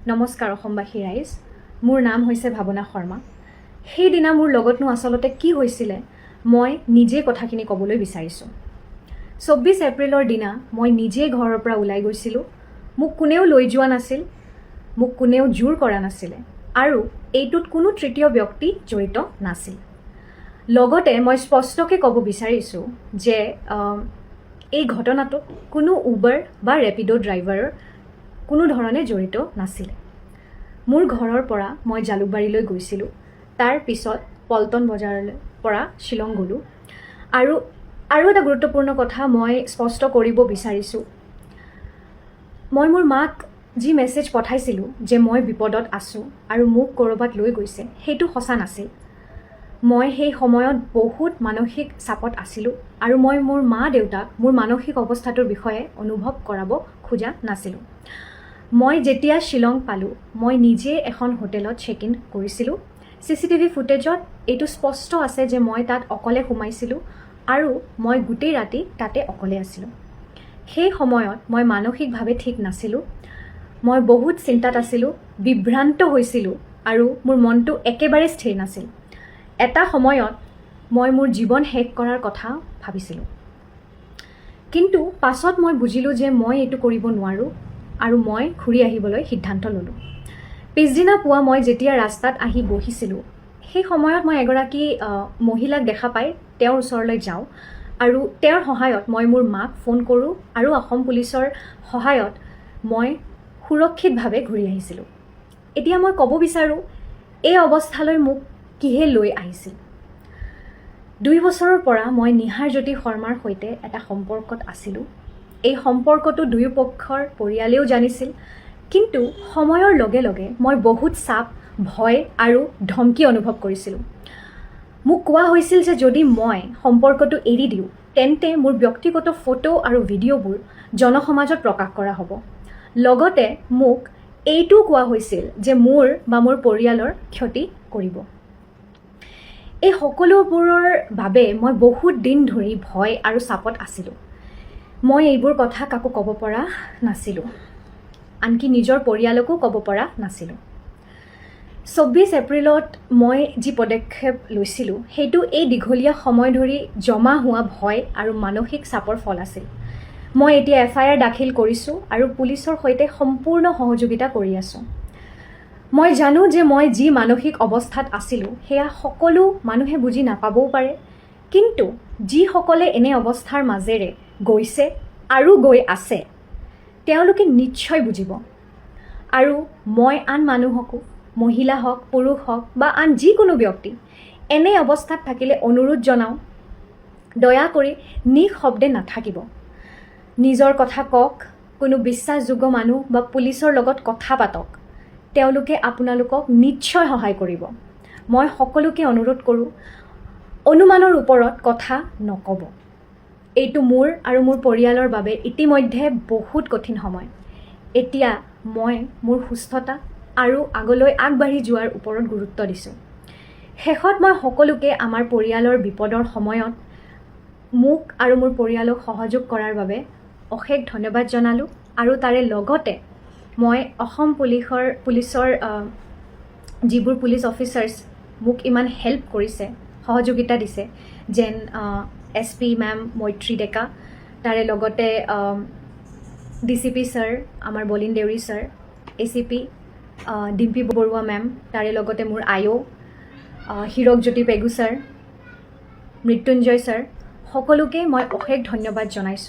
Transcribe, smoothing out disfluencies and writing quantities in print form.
নমস্কাৰ অসমবাসী ৰাইজ, মোৰ নাম হৈছে ভাৱনা শৰ্মা। সেইদিনা মোৰ লগতনো আচলতে কি হৈছিলে মই নিজে কথাখিনি ক'বলৈ বিচাৰিছোঁ। 24 এপ্ৰিলৰ দিনা মই নিজে ঘৰৰ পৰা ওলাই গৈছিলোঁ। মোক কোনেও লৈ যোৱা নাছিল, মোক কোনেও জোৰ কৰা নাছিলে আৰু এইটোত কোনো তৃতীয় ব্যক্তি জড়িত নাছিল। লগতে মই স্পষ্টকৈ ক'ব বিচাৰিছোঁ যে এই ঘটনাটোত কোনো উবাৰ বা ৰেপিড' ড্ৰাইভাৰৰ কোনো ধৰণে জড়িত নাছিলে। মোৰ ঘৰৰ পৰা মই জালুকবাৰীলৈ গৈছিলোঁ, তাৰ পিছত পল্টন বজাৰলৈ পৰা শ্বিলং গ'লোঁ। আৰু এটা গুৰুত্বপূৰ্ণ কথা মই স্পষ্ট কৰিব বিচাৰিছোঁ, মই মোৰ মাক যি মেছেজ পঠাইছিলোঁ যে মই বিপদত আছোঁ আৰু মোক ক'ৰবাত লৈ গৈছে, সেইটো সঁচা নাছিল। মই সেই সময়ত বহুত মানসিক চাপত আছিলোঁ আৰু মই মোৰ মা দেউতাক মোৰ মানসিক অৱস্থাটোৰ বিষয়ে অনুভৱ কৰাব খোজা নাছিলোঁ। মই যেতিয়া শ্বিলং পালোঁ, মই নিজে এখন হোটেলত চেক ইন কৰিছিলোঁ। CCTV ফুটেজত এইটো স্পষ্ট আছে যে মই তাত অকলে সোমাইছিলোঁ আৰু মই গোটেই ৰাতি তাতে অকলে আছিলোঁ। সেই সময়ত মই মানসিকভাৱে ঠিক নাছিলোঁ। মই বহুত চিন্তাত আছিলোঁ, বিভ্ৰান্ত হৈছিলোঁ আৰু মোৰ মনটো একেবাৰে স্থিৰ নাছিল। এটা সময়ত মই মোৰ জীৱন শেষ কৰাৰ কথা ভাবিছিলোঁ, কিন্তু পাছত মই বুজিলোঁ যে মই এইটো কৰিব নোৱাৰোঁ আৰু মই ঘূৰি আহিবলৈ সিদ্ধান্ত ল'লোঁ। পিছদিনা পুৱা মই যেতিয়া ৰাস্তাত আহি বহিছিলোঁ, সেই সময়ত মই এগৰাকী মহিলাক দেখা পাই তেওঁৰ ওচৰলৈ যাওঁ আৰু তেওঁৰ সহায়ত মই মোৰ মাক ফোন কৰোঁ আৰু অসম পুলিচৰ সহায়ত মই সুৰক্ষিতভাৱে ঘূৰি আহিছিলোঁ। এতিয়া মই ক'ব বিচাৰোঁ, এই অৱস্থালৈ মোক কিহে লৈ আহিছিল। 2 বছৰৰ পৰা মই নিহাৰজ্যোতি শৰ্মাৰ সৈতে এটা সম্পৰ্কত আছিলোঁ। এই সম্পৰ্কটো দুয়োপক্ষৰ পৰিয়ালেও জানিছিল, কিন্তু সময়ৰ লগে লগে মই বহুত চাপ, ভয় আৰু ধমকি অনুভৱ কৰিছিলোঁ। মোক কোৱা হৈছিল যে যদি মই সম্পৰ্কটো এৰি দিওঁ তেন্তে মোৰ ব্যক্তিগত ফটো আৰু ভিডিঅ'বোৰ জনসমাজত প্ৰকাশ কৰা হ'ব। লগতে মোক এইটোও কোৱা হৈছিল যে মোৰ বা মোৰ পৰিয়ালৰ ক্ষতি কৰিব। এই সকলোবোৰৰ বাবে মই বহুত দিন ধৰি ভয় আৰু চাপত আছিলোঁ। মই এইবোৰ কথা কাকো ক'ব পৰা নাছিলোঁ, আনকি নিজৰ পৰিয়ালকো ক'ব পৰা নাছিলোঁ। 24 এপ্ৰিলত মই যি পদক্ষেপ লৈছিলোঁ সেইটো এই দীঘলীয়া সময় ধৰি জমা হোৱা ভয় আৰু মানসিক চাপৰ ফল আছিল। মই এতিয়া FIR দাখিল কৰিছোঁ আৰু পুলিচৰ সৈতে সম্পূৰ্ণ সহযোগিতা কৰি আছোঁ। মই জানো যে মই যি মানসিক অৱস্থাত আছিলোঁ সেয়া সকলো মানুহে বুজি নাপাবও পাৰে, কিন্তু যিসকলে এনে অৱস্থাৰ মাজেৰে গৈছে আৰু গৈ আছে তেওঁলোকে নিশ্চয় বুজিব। আৰু মই আন মানুহকো, মহিলা হওক, পুৰুষ হওক বা আন যিকোনো ব্যক্তি এনে অৱস্থাত থাকিলে অনুৰোধ জনাওঁ, দয়া কৰি নিঃশব্দে নাথাকিব। নিজৰ কথা কওক, কোনো বিশ্বাসযোগ্য মানুহ বা পুলিচৰ লগত কথা পাতক, তেওঁলোকে আপোনালোকক নিশ্চয় সহায় কৰিব। মই সকলোকে অনুৰোধ কৰোঁ, অনুমানৰ ওপৰত কথা নক'ব। এইটো মোৰ আৰু মোৰ পৰিয়ালৰ বাবে ইতিমধ্যে বহুত কঠিন সময়। এতিয়া মই মোৰ সুস্থতা আৰু আগলৈ আগবাঢ়ি যোৱাৰ ওপৰত গুৰুত্ব দিছোঁ। শেষত মই সকলোকে আমাৰ পৰিয়ালৰ বিপদৰ সময়ত মোক আৰু মোৰ পৰিয়ালক সহযোগ কৰাৰ বাবে অশেষ ধন্যবাদ জনালোঁ আৰু তাৰে লগতে মই অসম পুলিচৰ যিবোৰ পুলিচ অফিচাৰ্ছ মোক ইমান হেল্প কৰিছে, সহযোগিতা দিছে, যেন SP মেম মৈত্ৰী ডেকা, তাৰে লগতে DCP ছাৰ আমাৰ Bolin Deori sir, ACP Dimpi Baruah ma'am, তাৰে লগতে মোৰ IO Hirakjyoti Pegu sir, Mrityunjoy sir, সকলোকে মই অশেষ ধন্যবাদ জনাইছোঁ।